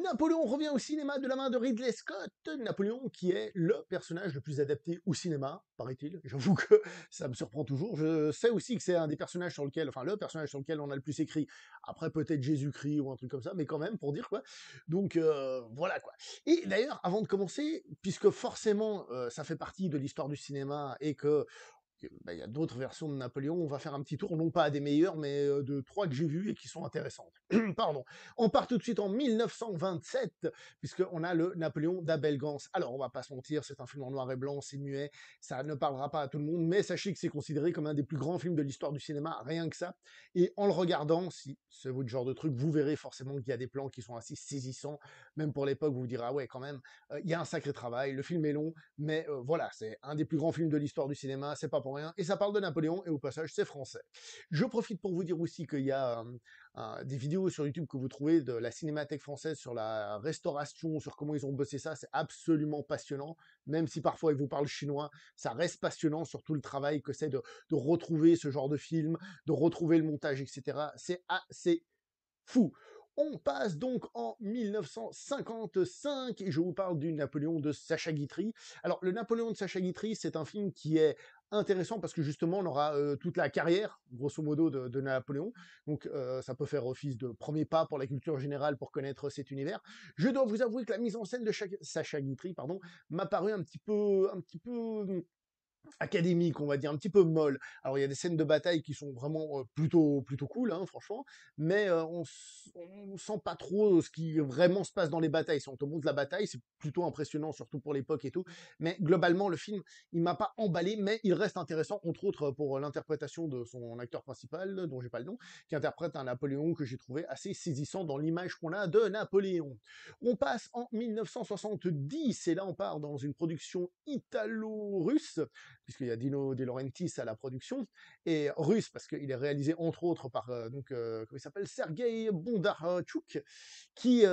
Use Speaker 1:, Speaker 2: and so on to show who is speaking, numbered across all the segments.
Speaker 1: Napoléon revient au cinéma de la main de Ridley Scott. Napoléon qui est le personnage le plus adapté au cinéma, paraît-il. J'avoue que ça me surprend toujours. Je sais aussi que c'est un des personnages sur lequel, enfin le personnage sur lequel on a le plus écrit. Après peut-être Jésus-Christ ou un truc comme ça, mais quand même pour dire quoi. Donc voilà quoi. Et d'ailleurs, avant de commencer, puisque forcément ça fait partie de l'histoire du cinéma et que bah, il y a d'autres versions de Napoléon. On va faire un petit tour, non pas à des meilleurs, mais de trois que j'ai vues et qui sont intéressantes. Pardon. On part tout de suite en 1927, puisqu'on a le Napoléon d'Abel Gance. Alors, on va pas se mentir, c'est un film en noir et blanc, c'est muet, ça ne parlera pas à tout le monde, mais sachez que c'est considéré comme un des plus grands films de l'histoire du cinéma, rien que ça. Et en le regardant, si c'est votre genre de truc, vous verrez forcément qu'il y a des plans qui sont assez saisissants, même pour l'époque, vous vous direz, ah ouais, quand même, il y a un sacré travail, le film est long, mais voilà, c'est un des plus grands films de l'histoire du cinéma, c'est pas pour rien, et ça parle de Napoléon, et au passage, c'est français. Je profite pour vous dire aussi qu'il y a des vidéos sur YouTube que vous trouvez de la Cinémathèque française sur la restauration, sur comment ils ont bossé ça, c'est absolument passionnant, même si parfois ils vous parlent chinois, ça reste passionnant sur tout le travail que c'est de retrouver ce genre de film, de retrouver le montage, etc. C'est assez fou. On passe donc en 1955 et je vous parle du Napoléon de Sacha Guitry. Alors, le Napoléon de Sacha Guitry, c'est un film qui est intéressant parce que justement, on aura toute la carrière, grosso modo, de Napoléon. Donc, ça peut faire office de premier pas pour la culture générale pour connaître cet univers. Je dois vous avouer que la mise en scène de Sacha Guitry, pardon, m'a paru un petit peu académique, on va dire, un petit peu molle. Alors il y a des scènes de bataille qui sont vraiment plutôt cool, hein, franchement, mais on sent pas trop ce qui vraiment se passe dans les batailles. Si on te montre la bataille, c'est plutôt impressionnant, surtout pour l'époque et tout. Mais globalement, le film, il m'a pas emballé, mais il reste intéressant, entre autres pour l'interprétation de son acteur principal, dont j'ai pas le nom, qui interprète un Napoléon que j'ai trouvé assez saisissant dans l'image qu'on a de Napoléon. On passe en 1970, et là on part dans une production italo-russe puisqu'il y a Dino De Laurentiis à la production, et russe, parce qu'il est réalisé entre autres par, comment il s'appelle, Sergei Bondarchuk, qui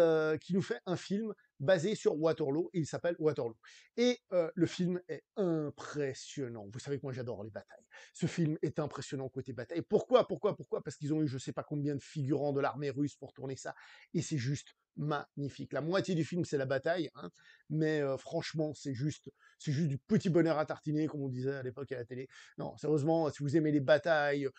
Speaker 1: nous fait un film basé sur Waterloo, et il s'appelle Waterloo. Et le film est impressionnant. Vous savez que moi j'adore les batailles. Ce film est impressionnant côté bataille. Pourquoi? Parce qu'ils ont eu je sais pas combien de figurants de l'armée russe pour tourner ça, et c'est juste magnifique. La moitié du film c'est la bataille, hein, mais franchement c'est juste du petit bonheur à tartiner, comme on disait à l'époque à la télé. Non, sérieusement, si vous aimez les batailles,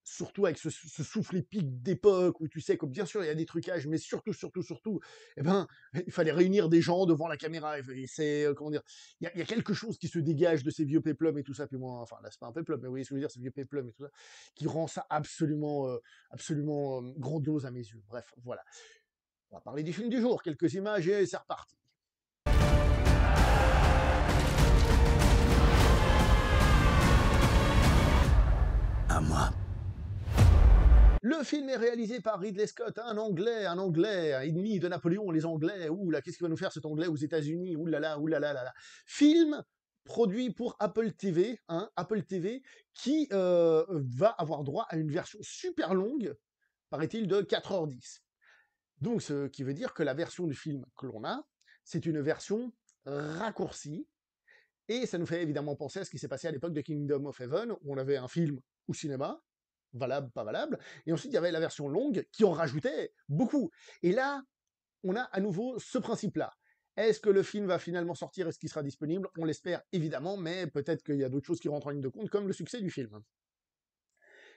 Speaker 1: surtout avec ce souffle épique d'époque, où tu sais que bien sûr il y a des trucages, mais surtout, eh ben, il fallait réunir des gens devant la caméra. Et c'est, comment dire, il y a quelque chose qui se dégage de ces vieux péplums et tout ça, puis moi, enfin là c'est pas un péplum, mais vous voyez ce que je veux dire, ces vieux péplums et tout ça, qui rend ça absolument grandiose à mes yeux. Bref, voilà. On va parler du film du jour, quelques images et c'est reparti.
Speaker 2: À moi.
Speaker 1: Le film est réalisé par Ridley Scott, un Anglais, un ennemi de Napoléon, les Anglais. Ouh là, qu'est-ce qu'il va nous faire cet Anglais aux États-Unis? Ouh là là, ouh là là là là. Film produit pour Apple TV, hein, Apple TV, qui va avoir droit à une version super longue, paraît-il, de 4h10. Donc, ce qui veut dire que la version du film que l'on a, c'est une version raccourcie, et ça nous fait évidemment penser à ce qui s'est passé à l'époque de Kingdom of Heaven, où on avait un film au cinéma, valable, pas valable, et ensuite il y avait la version longue qui en rajoutait beaucoup. Et là, on a à nouveau ce principe-là. Est-ce que le film va finalement sortir? Est-ce qu'il sera disponible? On l'espère évidemment, mais peut-être qu'il y a d'autres choses qui rentrent en ligne de compte, comme le succès du film.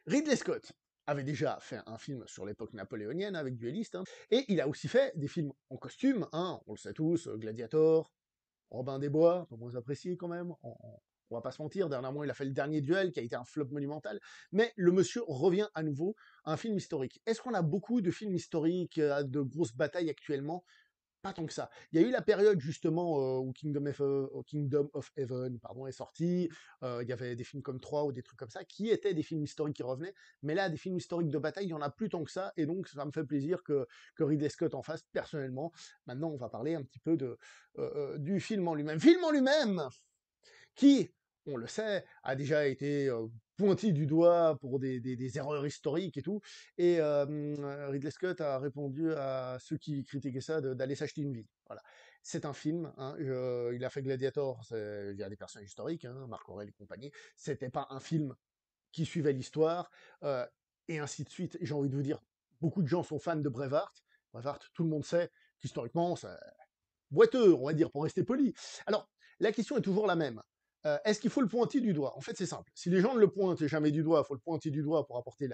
Speaker 1: Ridley Scott avait déjà fait un film sur l'époque napoléonienne avec Duelist, hein, et il a aussi fait des films en costume, hein, on le sait tous, Gladiator, Robin des Bois, pas moins apprécié quand même. On va pas se mentir, dernièrement il a fait le dernier duel qui a été un flop monumental, mais le monsieur revient à nouveau à un film historique. Est-ce qu'on a beaucoup de films historiques, de grosses batailles actuellement? Pas tant que ça. Il y a eu la période justement où Kingdom of Heaven pardon, est sorti. Il y avait des films comme 3 ou des trucs comme ça qui étaient des films historiques qui revenaient. Mais là, des films historiques de bataille, il y en a plus tant que ça. Et donc, ça me fait plaisir que Ridley Scott en fasse personnellement. Maintenant, on va parler un petit peu du film en lui-même. Film en lui-même qui, on le sait, a déjà été pointé du doigt pour des erreurs historiques et tout. Et Ridley Scott a répondu à ceux qui critiquaient ça d'aller s'acheter une vie. Voilà. C'est un film, hein, il a fait Gladiator, il y a des personnages historiques, hein, Marc Aurèle et compagnie. C'était pas un film qui suivait l'histoire, euh, et ainsi de suite. J'ai envie de vous dire, beaucoup de gens sont fans de Braveheart. Braveheart, tout le monde sait qu'historiquement, c'est boiteux, on va dire, pour rester poli. Alors, la question est toujours la même. Est-ce qu'il faut le pointer du doigt? En fait, c'est simple. Si les gens ne le pointent jamais du doigt, il faut le pointer du doigt pour apporter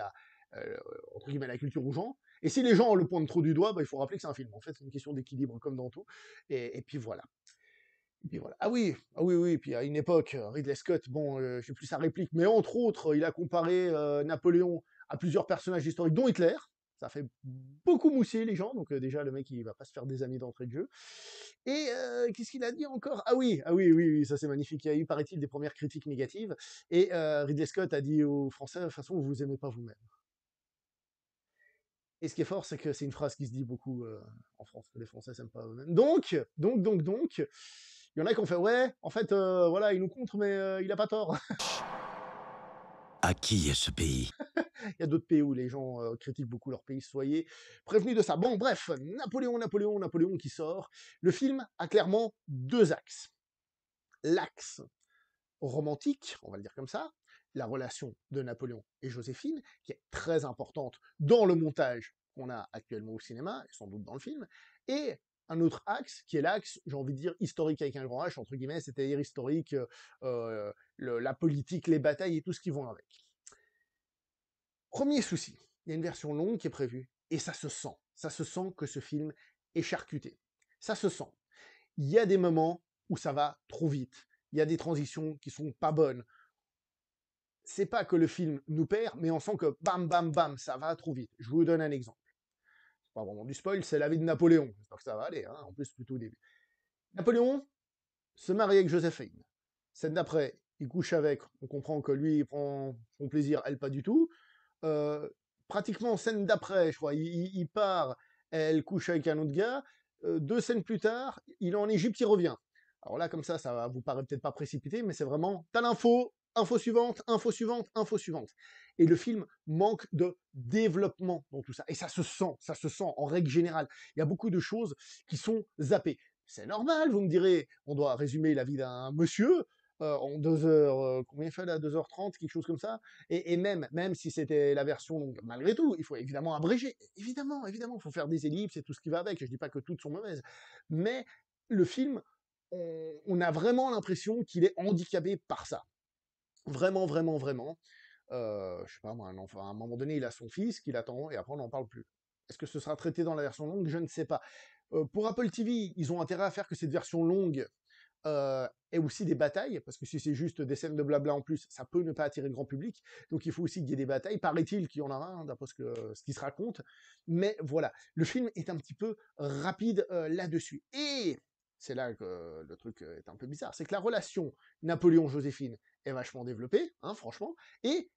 Speaker 1: euh, entre guillemets, la culture aux gens. Et si les gens le pointent trop du doigt, bah, il faut rappeler que c'est un film. En fait, c'est une question d'équilibre comme dans tout. Et puis voilà. Et puis voilà. Ah oui, oui. Puis à une époque, Ridley Scott, bon, j'ai plus sa réplique, mais entre autres, il a comparé Napoléon à plusieurs personnages historiques, dont Hitler. Ça fait beaucoup mousser les gens, donc déjà le mec il va pas se faire des amis d'entrée de jeu. Et qu'est-ce qu'il a dit encore? Oui, ça c'est magnifique. Il y a eu, paraît-il, des premières critiques négatives. Et Ridley Scott a dit aux Français, de toute façon, vous vous aimez pas vous-même. Et ce qui est fort, c'est que c'est une phrase qui se dit beaucoup en France, que les Français s'aiment pas eux-mêmes. Donc, il y en a qui ont fait, ouais, en fait, voilà, il nous contre, mais il a pas tort.
Speaker 2: À qui est ce pays?
Speaker 1: Il y a d'autres pays où les gens critiquent beaucoup leur pays, soyez prévenus de ça. Bon, bref, Napoléon qui sort. Le film a clairement deux axes. L'axe romantique, on va le dire comme ça, la relation de Napoléon et Joséphine, qui est très importante dans le montage qu'on a actuellement au cinéma, et sans doute dans le film, et un autre axe, qui est l'axe, j'ai envie de dire, historique avec un grand H, entre guillemets, c'est-à-dire historique, la politique, les batailles et tout ce qui vont avec. Premier souci, il y a une version longue qui est prévue, et ça se sent que ce film est charcuté. Ça se sent. Il y a des moments où ça va trop vite, il y a des transitions qui sont pas bonnes. C'est pas que le film nous perd, mais on sent que bam, bam, bam, ça va trop vite. Je vous donne un exemple. C'est pas vraiment du spoil, c'est la vie de Napoléon. J'espère que ça va aller, hein, en plus plutôt au début. Napoléon se marie avec Joséphine. Scène d'après, il couche avec, on comprend que lui, il prend son plaisir, elle pas du tout. Euh, Pratiquement scène d'après, je crois, il part, elle couche avec un autre gars. 2 scènes plus tard, il est en Égypte, il revient. Alors là, comme ça va vous paraît peut-être pas précipité, mais c'est vraiment, t'as l'info, info suivante, info suivante, info suivante. Et le film manque de développement dans tout ça. Et ça se sent en règle générale. Il y a beaucoup de choses qui sont zappées. C'est normal, vous me direz, on doit résumer la vie d'un monsieur en 2 heures, combien il fait là, 2h30, quelque chose comme ça. Et même si c'était la version longue, malgré tout, il faut évidemment abréger. Évidemment, il faut faire des ellipses et tout ce qui va avec. Je dis pas que toutes sont mauvaises. Mais le film, on a vraiment l'impression qu'il est handicapé par ça. Vraiment, vraiment, vraiment. Je sais pas moi, un enfant, à un moment donné, il a son fils qui l'attend et après on n'en parle plus. Est-ce que ce sera traité dans la version longue? Je ne sais pas. Pour Apple TV, ils ont intérêt à faire que cette version longue ait aussi des batailles, parce que si c'est juste des scènes de blabla en plus, ça peut ne pas attirer le grand public. Donc il faut aussi qu'il y ait des batailles. Paraît-il qu'il y en aura, hein, d'après ce qui se raconte. Mais voilà, le film est un petit peu rapide là-dessus. Et c'est là que le truc est un peu bizarre, c'est que la relation Napoléon-Joséphine est vachement développée, hein, franchement, et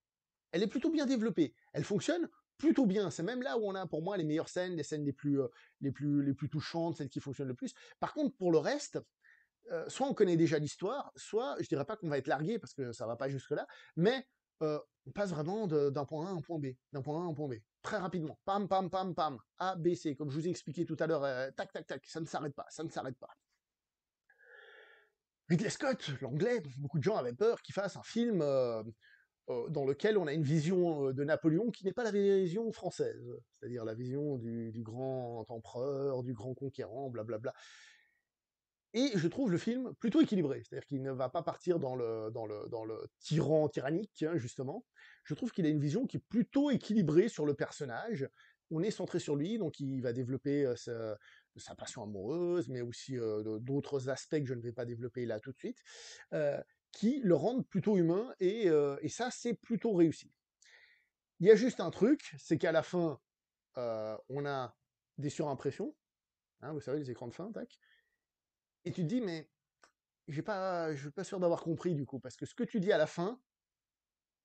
Speaker 1: elle est plutôt bien développée. Elle fonctionne plutôt bien. C'est même là où on a pour moi les meilleures scènes, les scènes les plus touchantes, celles qui fonctionnent le plus. Par contre, pour le reste, soit on connaît déjà l'histoire, soit je dirais pas qu'on va être largué parce que ça va pas jusque là, mais on passe vraiment d'un point A à un point B, d'un point A à un point B, très rapidement, pam pam pam pam, A B C, comme je vous ai expliqué tout à l'heure, tac tac tac, ça ne s'arrête pas, ça ne s'arrête pas. Ridley Scott, l'anglais, beaucoup de gens avaient peur qu'il fasse un film dans lequel on a une vision de Napoléon qui n'est pas la vision française, c'est-à-dire la vision du grand empereur, du grand conquérant, blablabla. Et je trouve le film plutôt équilibré, c'est-à-dire qu'il ne va pas partir dans le tyran tyrannique, hein, justement. Je trouve qu'il a une vision qui est plutôt équilibrée sur le personnage. On est centré sur lui, donc il va développer sa passion amoureuse, mais aussi d'autres aspects que je ne vais pas développer là tout de suite, euh, qui le rendent plutôt humain, et ça, c'est plutôt réussi. Il y a juste un truc, c'est qu'à la fin, on a des surimpressions, hein, vous savez, les écrans de fin, tac, et tu te dis, mais je suis pas sûr d'avoir compris du coup, parce que ce que tu dis à la fin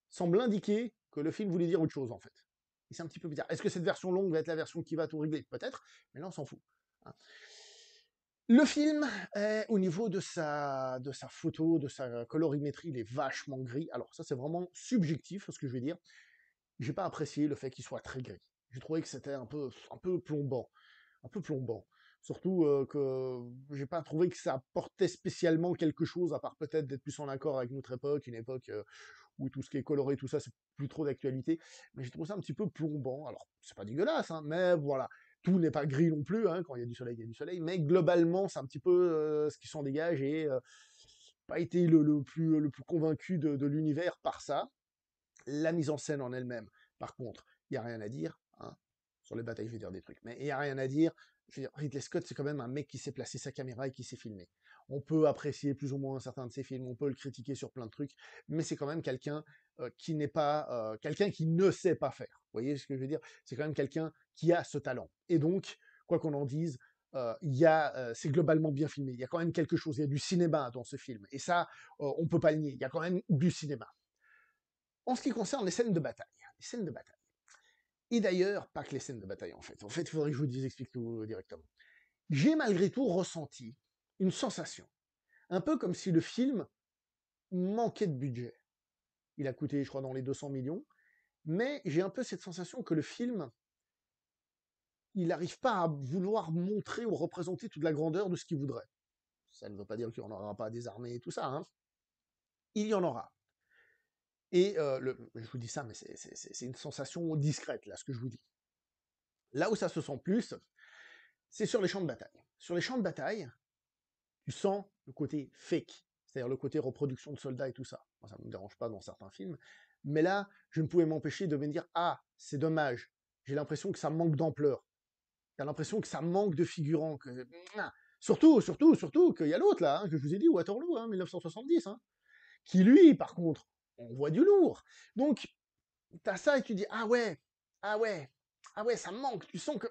Speaker 1: semble indiquer que le film voulait dire autre chose en fait. Et c'est un petit peu bizarre. Est-ce que cette version longue va être la version qui va tout régler? Peut-être, mais là on s'en fout, hein. Le film, au niveau de sa photo, de sa colorimétrie, il est vachement gris. Alors ça c'est vraiment subjectif ce que je vais dire. J'ai pas apprécié le fait qu'il soit très gris. J'ai trouvé que c'était un peu plombant, un peu plombant. Surtout que j'ai pas trouvé que ça apportait spécialement quelque chose, à part peut-être d'être plus en accord avec notre époque, une époque où tout ce qui est coloré, tout ça, c'est plus trop d'actualité. Mais j'ai trouvé ça un petit peu plombant. Alors, c'est pas dégueulasse, hein, mais voilà. tout n'est pas gris non plus, hein, quand il y a du soleil, il y a du soleil, mais globalement, c'est un petit peu ce qui s'en dégage et pas été le plus convaincu de l'univers par ça. La mise en scène en elle-même, par contre, il n'y a rien à dire. Hein. Sur les batailles, je vais dire des trucs, mais il n'y a rien à dire. Je veux dire, Ridley Scott, c'est quand même un mec qui sait placer sa caméra et qui sait filmer. On peut apprécier plus ou moins certains de ses films, on peut le critiquer sur plein de trucs, mais c'est quand même quelqu'un qui n'est pas quelqu'un qui ne sait pas faire. Vous voyez ce que je veux dire? C'est quand même quelqu'un qui a ce talent. Et donc, quoi qu'on en dise, c'est globalement bien filmé. Il y a quand même quelque chose, il y a du cinéma dans ce film. Et ça, on peut pas le nier. Il y a quand même du cinéma. En ce qui concerne les scènes de bataille, les scènes de bataille. Et d'ailleurs, pas que les scènes de bataille en fait. En fait, il faudrait que je vous explique tout directement. J'ai malgré tout ressenti une sensation, un peu comme si le film manquait de budget. Il a coûté, je crois, dans les 200 millions, mais j'ai un peu cette sensation que le film, il n'arrive pas à vouloir montrer ou représenter toute la grandeur de ce qu'il voudrait. Ça ne veut pas dire qu'il n'y en aura pas des armées et tout ça, hein. Il y en aura. Et je vous dis ça, mais c'est une sensation discrète, là, ce que je vous dis. Là où ça se sent plus, c'est sur les champs de bataille. Sur les champs de bataille, tu sens le côté fake, c'est-à-dire le côté reproduction de soldats et tout ça. Moi, ça ne me dérange pas dans certains films, mais là, je ne pouvais m'empêcher de me dire « Ah, c'est dommage, j'ai l'impression que ça manque d'ampleur, j'ai l'impression que ça manque de figurants, que... Surtout qu'il y a l'autre, là, hein, que je vous ai dit, Waterloo, hein, 1970, hein, qui lui, par contre, on voit du lourd. Donc, t'as ça et tu dis ah ouais, ah ouais, ah ouais, ça me manque. Tu sens que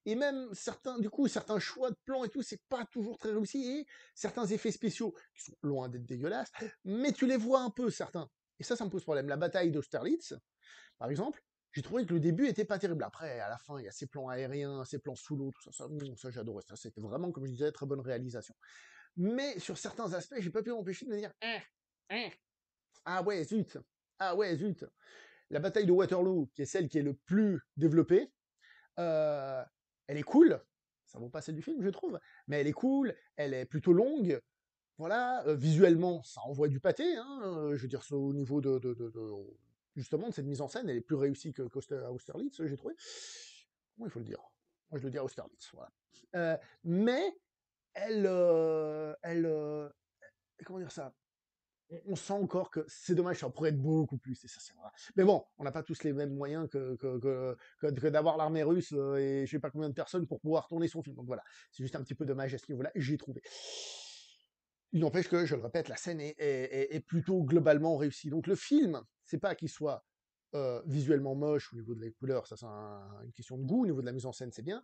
Speaker 1: et même certains choix de plans et tout, c'est pas toujours très réussi et certains effets spéciaux qui sont loin d'être dégueulasses, mais tu les vois un peu certains. Et ça me pose problème. La bataille d'Austerlitz, par exemple, j'ai trouvé que le début était pas terrible. Après, à la fin, il y a ces plans aériens, ces plans sous l'eau, tout ça, ça j'adorais. Ça, c'était vraiment, comme je disais, très bonne réalisation. Mais sur certains aspects, j'ai pas pu m'empêcher de me dire, ah ouais, zut, ah ouais, zut. La bataille de Waterloo, qui est celle qui est le plus développée, elle est cool. Ça vaut pas celle du film, je trouve, mais elle est cool, elle est plutôt longue. Voilà, visuellement, ça envoie du pâté. Hein, je veux dire, au niveau justement de cette mise en scène, elle est plus réussie qu'à Austerlitz, j'ai trouvé. Comment il faut le dire? Moi, je le dis à Austerlitz. Voilà. Mais comment dire ça? On sent encore que c'est dommage, ça pourrait être beaucoup plus, et ça c'est vrai. Mais bon, on n'a pas tous les mêmes moyens que d'avoir l'armée russe et je sais pas combien de personnes pour pouvoir tourner son film. Donc voilà, c'est juste un petit peu dommage à ce niveau-là, j'ai trouvé. Il n'empêche que, je le répète, la scène est plutôt globalement réussie. Donc le film, c'est pas qu'il soit visuellement moche au niveau de la couleur, ça c'est une question de goût, au niveau de la mise en scène c'est bien.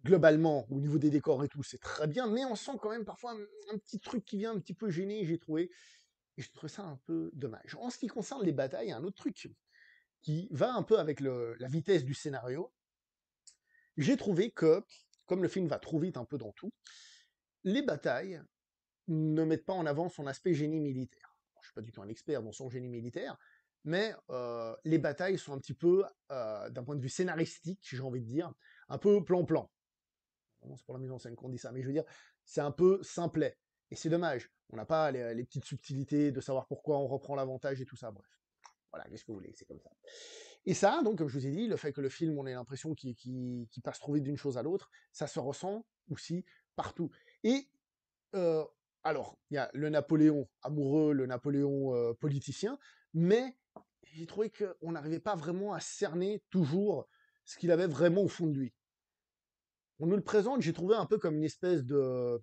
Speaker 1: Globalement, au niveau des décors et tout, c'est très bien, mais on sent quand même parfois un petit truc qui vient un petit peu gêner, j'ai trouvé. Et je trouve ça un peu dommage. En ce qui concerne les batailles, il y a un autre truc qui va un peu avec la vitesse du scénario. J'ai trouvé que, comme le film va trop vite un peu dans tout, les batailles ne mettent pas en avant son aspect génie militaire. Je ne suis pas du tout un expert dans son génie militaire, mais les batailles sont un petit peu, d'un point de vue scénaristique, j'ai envie de dire, un peu plan-plan. C'est pour la mise en scène qu'on dit ça, mais je veux dire, c'est un peu simplet. Et c'est dommage. On n'a pas les petites subtilités de savoir pourquoi on reprend l'avantage et tout ça, bref. Voilà, qu'est-ce que vous voulez, c'est comme ça. Et ça, donc, comme je vous ai dit, le fait que le film, on ait l'impression qu'il passe trop vite d'une chose à l'autre, ça se ressent aussi partout. Et, alors, il y a le Napoléon amoureux, le Napoléon politicien, mais j'ai trouvé qu'on n'arrivait pas vraiment à cerner toujours ce qu'il avait vraiment au fond de lui. On nous le présente, j'ai trouvé un peu comme une espèce de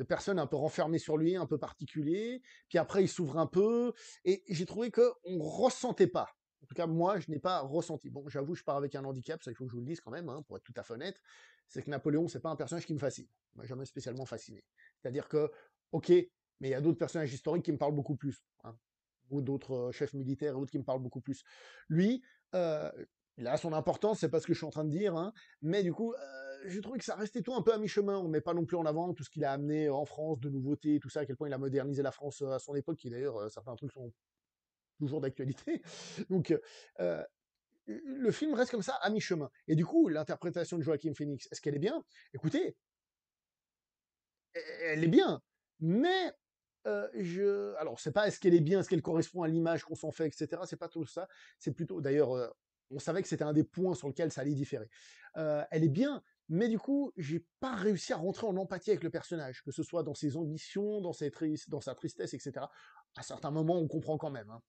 Speaker 1: personne un peu renfermée sur lui, un peu particulier, puis après il s'ouvre un peu, et j'ai trouvé qu'on ne ressentait pas. En tout cas, moi, je n'ai pas ressenti. Bon, j'avoue, je pars avec un handicap, ça il faut que je vous le dise quand même, hein, pour être tout à fait honnête, c'est que Napoléon, c'est pas un personnage qui me fascine. Il m'a jamais spécialement fasciné. C'est-à-dire que, ok, mais il y a d'autres personnages historiques qui me parlent beaucoup plus, hein, ou d'autres chefs militaires et autres qui me parlent beaucoup plus. Lui, il a son importance, c'est pas ce que je suis en train de dire, hein, mais du coup, j'ai trouvé que ça restait tout un peu à mi-chemin. On met pas non plus en avant tout ce qu'il a amené en France de nouveautés, tout ça, à quel point il a modernisé la France à son époque, qui d'ailleurs, certains trucs sont toujours d'actualité. Donc, le film reste comme ça à mi-chemin. Et du coup, l'interprétation de Joaquin Phoenix, est-ce qu'elle est bien? Écoutez, elle est bien, mais alors, c'est pas est-ce qu'elle est bien, est-ce qu'elle correspond à l'image qu'on s'en fait, etc. C'est pas tout ça. C'est plutôt, d'ailleurs, on savait que c'était un des points sur lequel ça allait différer. Elle est bien, mais du coup, j'ai pas réussi à rentrer en empathie avec le personnage, que ce soit dans ses ambitions, dans sa tristesse, etc. À certains moments, on comprend quand même, hein,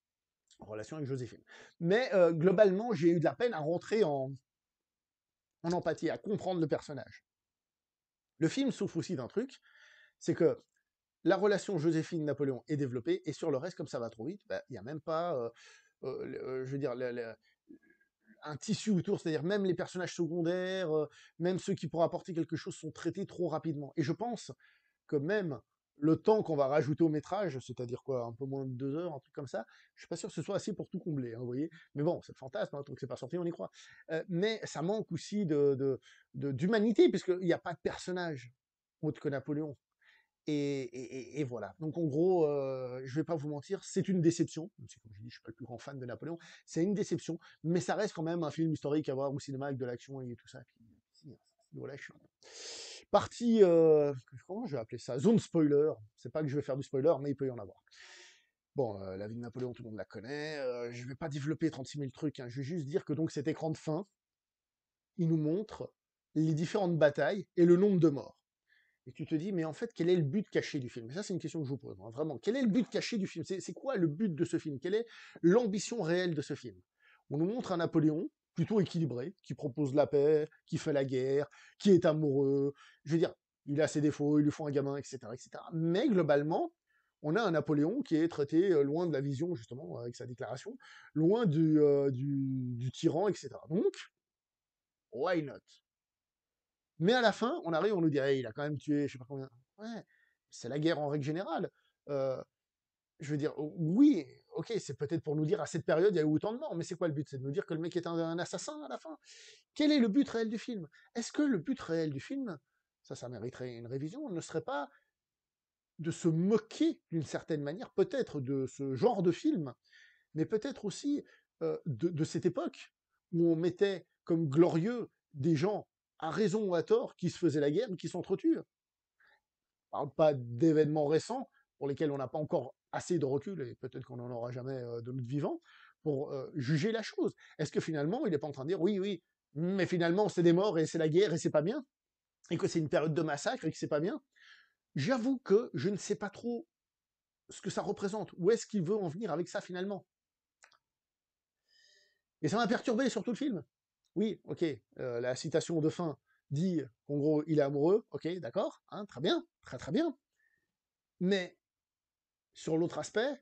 Speaker 1: en relation avec Joséphine. Mais globalement, j'ai eu de la peine à rentrer en empathie, à comprendre le personnage. Le film souffre aussi d'un truc, c'est que la relation Joséphine-Napoléon est développée, et sur le reste, comme ça va trop vite, bah, il n'y a même pas, je veux dire, un tissu autour, c'est-à-dire même les personnages secondaires, même ceux qui pourraient apporter quelque chose sont traités trop rapidement. Et je pense que même le temps qu'on va rajouter au métrage, c'est-à-dire quoi, un peu moins de 2 heures, un truc comme ça, je suis pas sûr que ce soit assez pour tout combler, hein, vous voyez. Mais bon, c'est le fantasme, hein, tant que c'est pas sorti, on y croit. Mais ça manque aussi d'humanité, puisqu'il n'y a pas de personnage autre que Napoléon. Et voilà. Donc en gros, je vais pas vous mentir, c'est une déception. Même si, comme je dis, je suis pas le plus grand fan de Napoléon. C'est une déception, mais ça reste quand même un film historique à voir au cinéma avec de l'action et tout ça. Puis, si, voilà, je suis parti. Comment je vais appeler ça? Zone spoiler. C'est pas que je vais faire du spoiler, mais il peut y en avoir. Bon, la vie de Napoléon, tout le monde la connaît. Je vais pas développer 36 000 trucs, hein. Je vais juste dire que donc cet écran de fin, il nous montre les différentes batailles et le nombre de morts. Et tu te dis, mais en fait, quel est le but caché du film? Et ça, c'est une question que je vous pose, hein, vraiment. Quel est le but caché du film? C'est quoi le but de ce film? Quelle est l'ambition réelle de ce film? On nous montre un Napoléon plutôt équilibré, qui propose la paix, qui fait la guerre, qui est amoureux. Je veux dire, il a ses défauts, il lui faut un gamin, etc., etc. Mais globalement, on a un Napoléon qui est traité loin de la vision, justement, avec sa déclaration, loin du tyran, etc. Donc, why not? Mais à la fin, on arrive, on nous dit, hey, il a quand même tué, je sais pas combien. Ouais, c'est la guerre en règle générale. Euh, je veux dire, oui, ok, c'est peut-être pour nous dire à cette période, il y a eu autant de morts, mais c'est quoi le but? C'est de nous dire que le mec est un assassin à la fin? Quel est le but réel du film? Est-ce que le but réel du film, ça mériterait une révision, ne serait pas de se moquer d'une certaine manière, peut-être de ce genre de film, mais peut-être aussi de cette époque où on mettait comme glorieux des gens, à raison ou à tort, qui se faisaient la guerre, mais qui s'entretuent. On ne parle pas d'événements récents pour lesquels on n'a pas encore assez de recul, et peut-être qu'on n'en aura jamais de notre vivant, pour juger la chose. Est-ce que finalement, il n'est pas en train de dire, oui, oui, mais finalement, c'est des morts, et c'est la guerre, et c'est pas bien, et que c'est une période de massacre, et que c'est pas bien? J'avoue que je ne sais pas trop ce que ça représente. Où est-ce qu'il veut en venir avec ça, finalement? Et ça m'a perturbé sur tout le film. Oui, ok, la citation de fin dit qu'en gros, il est amoureux, ok, d'accord, hein, très bien, très très bien. Mais sur l'autre aspect,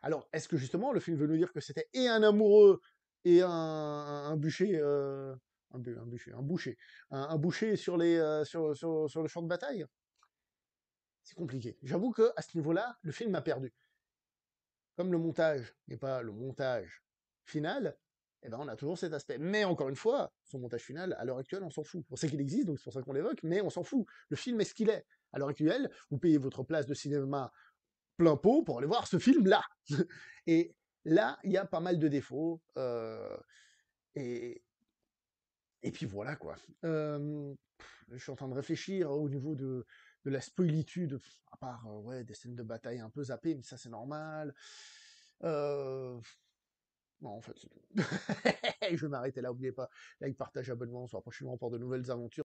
Speaker 1: alors est-ce que justement le film veut nous dire que c'était et un amoureux et un bûcher, un bûcher, un boucher, un boucher sur sur le champ de bataille? C'est compliqué. J'avoue que à ce niveau-là, le film m'a perdu. Comme le montage n'est pas le montage final, eh ben on a toujours cet aspect. Mais encore une fois, son montage final, à l'heure actuelle, on s'en fout. On sait qu'il existe, donc c'est pour ça qu'on l'évoque, mais on s'en fout. Le film est ce qu'il est. À l'heure actuelle, vous payez votre place de cinéma plein pot pour aller voir ce film-là. Et là, il y a pas mal de défauts. Et, et puis voilà, quoi. Je suis en train de réfléchir au niveau de la spoilitude, à part ouais, des scènes de bataille un peu zappées, mais ça c'est normal. Euh, non, en fait, c'est tout. Je vais m'arrêter là, n'oubliez pas, like, partage, abonnement, on se retrouve prochainement pour de nouvelles aventures.